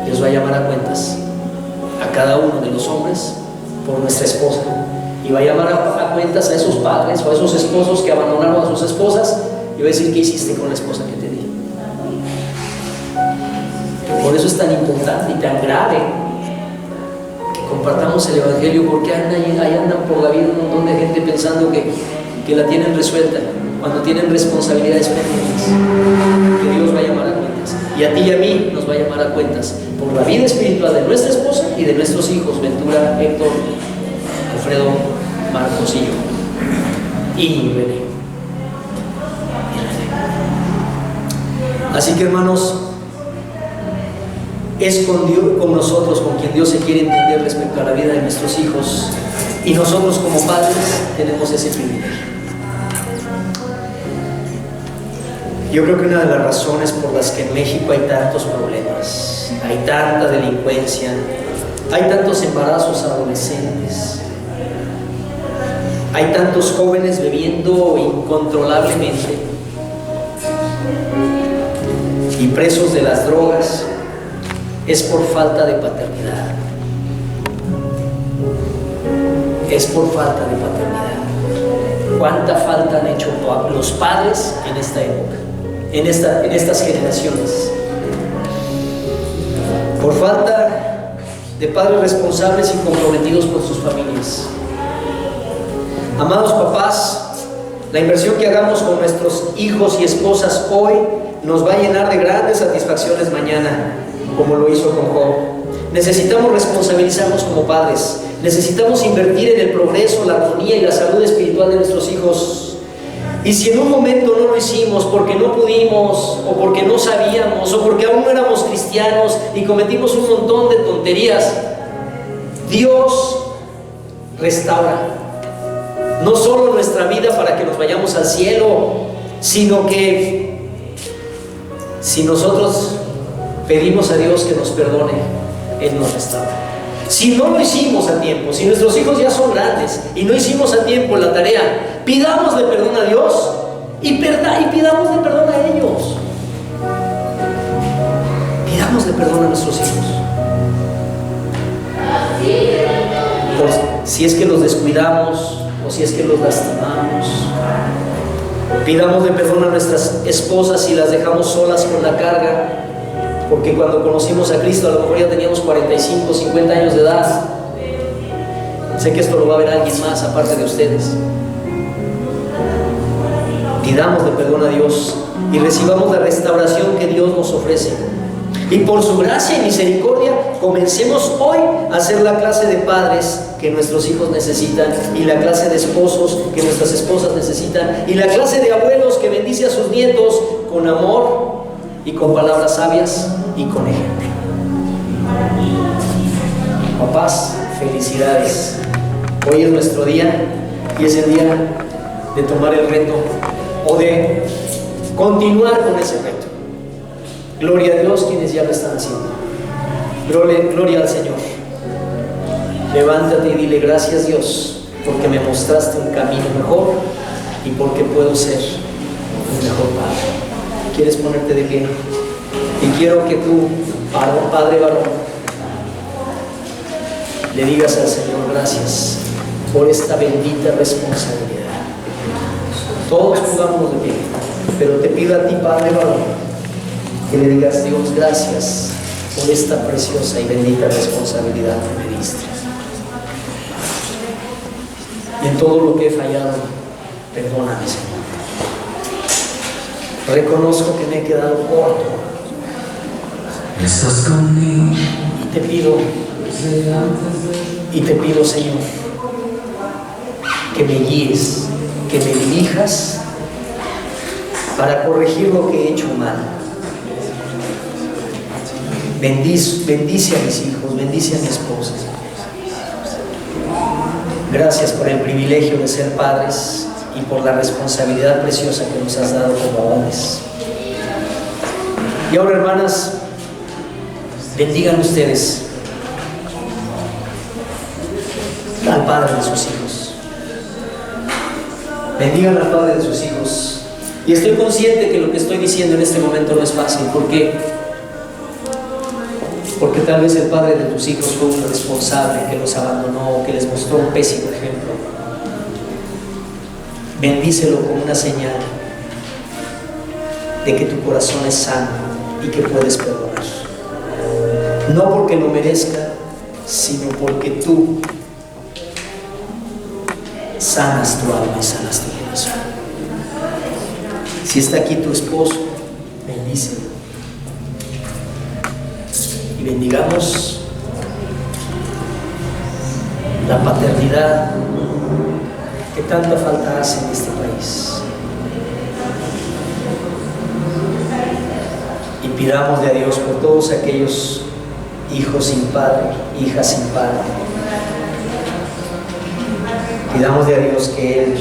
Dios va a llamar a cuentas a cada uno de los hombres por nuestra esposa, y va a llamar a cuentas a esos padres o a esos esposos que abandonaron a sus esposas, y va a decir: ¿qué hiciste con la esposa que te di? Por eso es tan importante y tan grave que compartamos el Evangelio, porque ahí andan por la vida un montón de gente pensando que la tienen resuelta, cuando tienen responsabilidades pendientes que Dios va a llamar a cuentas. Y a ti y a mí nos va a llamar a cuentas por la vida espiritual de nuestra esposa y de nuestros hijos, Ventura, Héctor, Alfredo, Marcos y yo, y René. Así que, hermanos, es con Dios, con nosotros, con quien Dios se quiere entender respecto a la vida de nuestros hijos, y nosotros como padres tenemos ese privilegio. Yo creo que una de las razones por las que en México hay tantos problemas, hay tanta delincuencia, hay tantos embarazos adolescentes, hay tantos jóvenes bebiendo incontrolablemente y presos de las drogas, es por falta de paternidad. Es por falta de paternidad. ¿Cuánta falta han hecho los padres en esta época, en estas generaciones? Por falta de padres responsables y comprometidos con sus familias. Amados papás, la inversión que hagamos con nuestros hijos y esposas hoy nos va a llenar de grandes satisfacciones mañana, como lo hizo con Job. Necesitamos responsabilizarnos como padres. Necesitamos invertir en el progreso, la armonía y la salud espiritual de nuestros hijos. Y si en un momento no lo hicimos porque no pudimos, o porque no sabíamos, o porque aún no éramos cristianos y cometimos un montón de tonterías, Dios restaura no solo nuestra vida para que nos vayamos al cielo, sino que si nosotros pedimos a Dios que nos perdone, Él nos restaura. Si no lo hicimos a tiempo, si nuestros hijos ya son grandes y no hicimos a tiempo la tarea, pidámosle perdón a Dios y pidámosle perdón a ellos. Pidámosle perdón a nuestros hijos. Si es que los descuidamos o si es que los lastimamos. Pidámosle perdón a nuestras esposas si las dejamos solas con la carga, porque cuando conocimos a Cristo a lo mejor ya teníamos 45, 50 años de edad. Sé que esto lo va a ver alguien más aparte de ustedes. Pidámosle perdón a Dios y recibamos la restauración que Dios nos ofrece. Y por su gracia y misericordia, comencemos hoy a ser la clase de padres que nuestros hijos necesitan, y la clase de esposos que nuestras esposas necesitan, y la clase de abuelos que bendice a sus nietos con amor y con palabras sabias y con ejemplo. Papás, felicidades. Hoy es nuestro día y es el día de tomar el reto o de continuar con ese reto. Gloria a Dios quienes ya lo están haciendo. Gloria al Señor. Levántate y dile: gracias Dios, porque me mostraste un camino mejor y porque puedo ser un mejor padre. ¿Quieres ponerte de pie? Y quiero que tú, padre varón, le digas al Señor: gracias por esta bendita responsabilidad. Todos pongámonos de pie, pero te pido a ti, padre varón, que le digas: Dios, gracias por esta preciosa y bendita responsabilidad que me diste. Y en todo lo que he fallado, perdóname, Señor. Reconozco que me he quedado corto Estás conmigo. Y te pido, Señor, que me guíes, que me dirijas para corregir lo que he hecho mal. Bendice a mis hijos, bendice a mi esposa. Gracias por el privilegio de ser padres y por la responsabilidad preciosa que nos has dado como hombres. Y ahora, hermanas, bendigan ustedes al padre de sus hijos. Bendigan al padre de sus hijos. Y estoy consciente que lo que estoy diciendo en este momento no es fácil. ¿Por qué? Porque tal vez el padre de tus hijos fue un responsable que los abandonó, que les mostró un pésimo ejemplo. Bendícelo como una señal de que tu corazón es sano y que puedes perdonar. No porque lo merezca, sino porque tú sanas tu alma y sanas tu corazón. Si está aquí tu esposo, bendícelo. Y bendigamos la paternidad que tanta falta hace en este país. Y pidamos a Dios por todos aquellos hijos sin padre, hijas sin padre. Pidamos a Dios que Él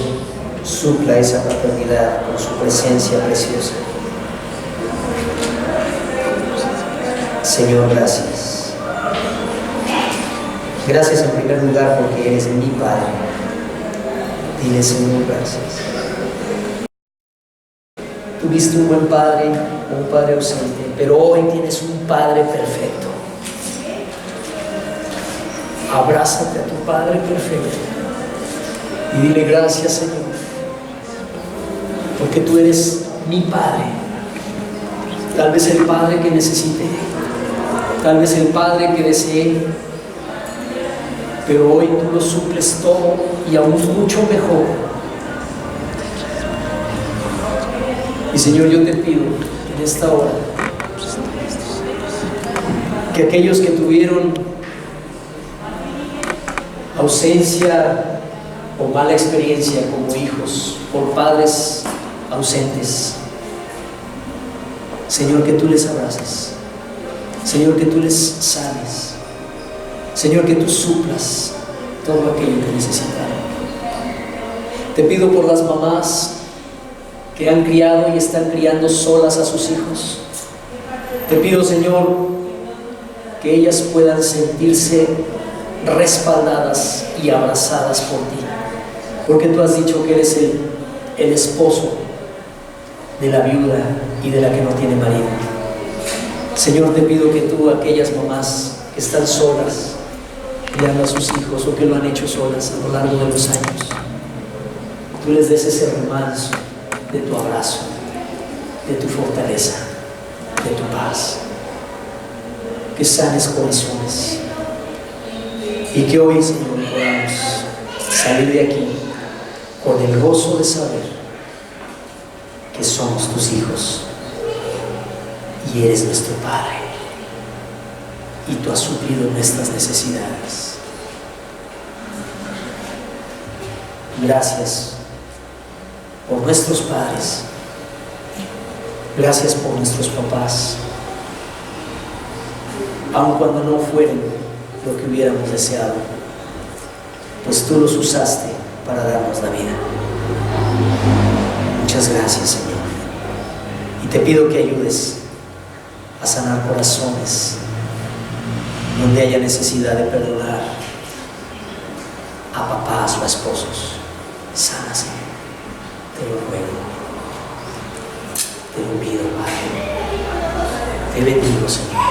supla esa paternidad con su presencia preciosa. Señor, gracias. Gracias en primer lugar porque eres mi Padre. Dile, Señor, gracias. Tuviste un buen padre, un padre ausente, pero hoy tienes un Padre perfecto. Abrázate a tu Padre perfecto y dile gracias, Señor, porque tú eres mi Padre. Tal vez el Padre que necesité, tal vez el Padre que deseé, pero hoy tú lo suples todo y aún mucho mejor. Y Señor, yo te pido en esta hora que aquellos que tuvieron ausencia o mala experiencia como hijos por padres ausentes, Señor, que tú les abraces, Señor, que tú les sanes, Señor, que tú suplas todo aquello que necesitaron. Te pido por las mamás que han criado y están criando solas a sus hijos. Te pido, Señor, que ellas puedan sentirse respaldadas y abrazadas por ti, porque tú has dicho que eres el esposo de la viuda y de la que no tiene marido. Señor, te pido que tú, aquellas mamás que están solas criando a sus hijos o que lo han hecho solas a lo largo de los años, tú les des ese remanso de tu abrazo, de tu fortaleza, de tu paz, que sanes corazones y que hoy, Señor, podamos salir de aquí con el gozo de saber que somos tus hijos y eres nuestro Padre y tú has suplido nuestras necesidades. Gracias por nuestros padres, gracias por nuestros papás, aun cuando no fueron lo que hubiéramos deseado, pues tú los usaste para darnos la vida. Muchas gracias, Señor, y te pido que ayudes a sanar corazones donde haya necesidad de perdonar a papás o a esposos. Sana, Señor. Te lo ruego, te lo pido, Padre. Te bendigo, Señor.